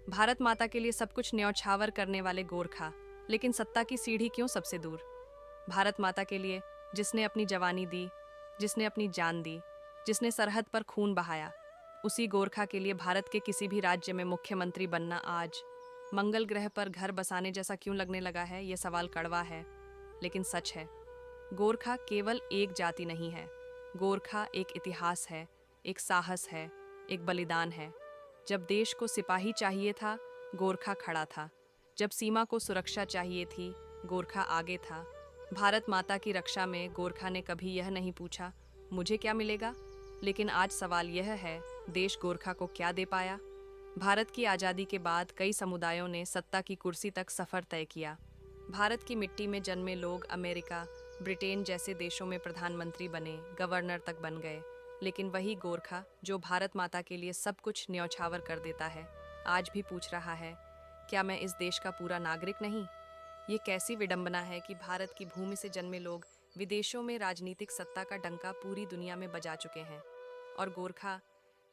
भारत माता के लिए सब कुछ न्यौछावर करने वाले गोरखा, लेकिन सत्ता की सीढ़ी क्यों सबसे दूर? भारत माता के लिए जिसने अपनी जवानी दी, जिसने अपनी जान दी, जिसने सरहद पर खून बहाया, उसी गोरखा के लिए भारत के किसी भी राज्य में मुख्यमंत्री बनना आज मंगल ग्रह पर घर बसाने जैसा क्यों लगने लगा है? ये सवाल कड़वा है, लेकिन सच है। गोरखा केवल एक जाति नहीं है। गोरखा एक इतिहास है, एक साहस है, एक बलिदान है। जब देश को सिपाही चाहिए था, गोरखा खड़ा था। जब सीमा को सुरक्षा चाहिए थी, गोरखा आगे था। भारत माता की रक्षा में गोरखा ने कभी यह नहीं पूछा, मुझे क्या मिलेगा? लेकिन आज सवाल यह है, देश गोरखा को क्या दे पाया? भारत की आज़ादी के बाद कई समुदायों ने सत्ता की कुर्सी तक सफ़र तय किया। भारत की मिट्टी में जन्मे लोग अमेरिका, ब्रिटेन जैसे देशों में प्रधानमंत्री बने, गवर्नर तक बन गए। लेकिन वही गोरखा जो भारत माता के लिए सब कुछ न्यौछावर कर देता है, आज भी पूछ रहा है, क्या मैं इस देश का पूरा नागरिक नहीं? ये कैसी विडंबना है कि भारत की भूमि से जन्मे लोग विदेशों में राजनीतिक सत्ता का डंका पूरी दुनिया में बजा चुके हैं, और गोरखा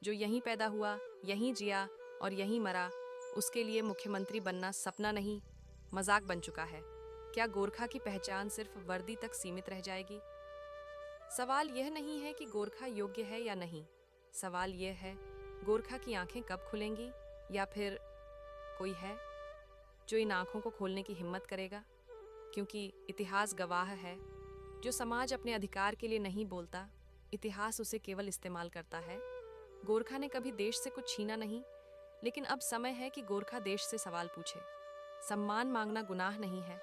जो यहीं पैदा हुआ, यहीं जिया और यहीं मरा, उसके लिए मुख्यमंत्री बनना सपना नहीं, मजाक बन चुका है। क्या गोरखा की पहचान सिर्फ वर्दी तक सीमित रह जाएगी? सवाल यह नहीं है कि गोरखा योग्य है या नहीं। सवाल यह है, गोरखा की आंखें कब खुलेंगी? या फिर कोई है जो इन आंखों को खोलने की हिम्मत करेगा? क्योंकि इतिहास गवाह है, जो समाज अपने अधिकार के लिए नहीं बोलता, इतिहास उसे केवल इस्तेमाल करता है। गोरखा ने कभी देश से कुछ छीना नहीं, लेकिन अब समय है कि गोरखा देश से सवाल पूछे। सम्मान मांगना गुनाह नहीं है,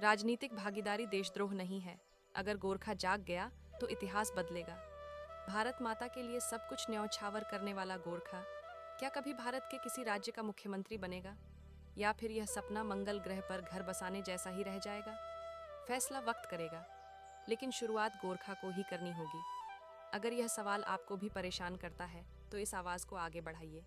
राजनीतिक भागीदारी देशद्रोह नहीं है। अगर गोरखा जाग गया तो इतिहास बदलेगा। भारत माता के लिए सब कुछ न्यौछावर करने वाला गोरखा क्या कभी भारत के किसी राज्य का मुख्यमंत्री बनेगा, या फिर यह सपना मंगल ग्रह पर घर बसाने जैसा ही रह जाएगा? फैसला वक्त करेगा, लेकिन शुरुआत गोरखा को ही करनी होगी। अगर यह सवाल आपको भी परेशान करता है तो इस आवाज़ को आगे बढ़ाइए।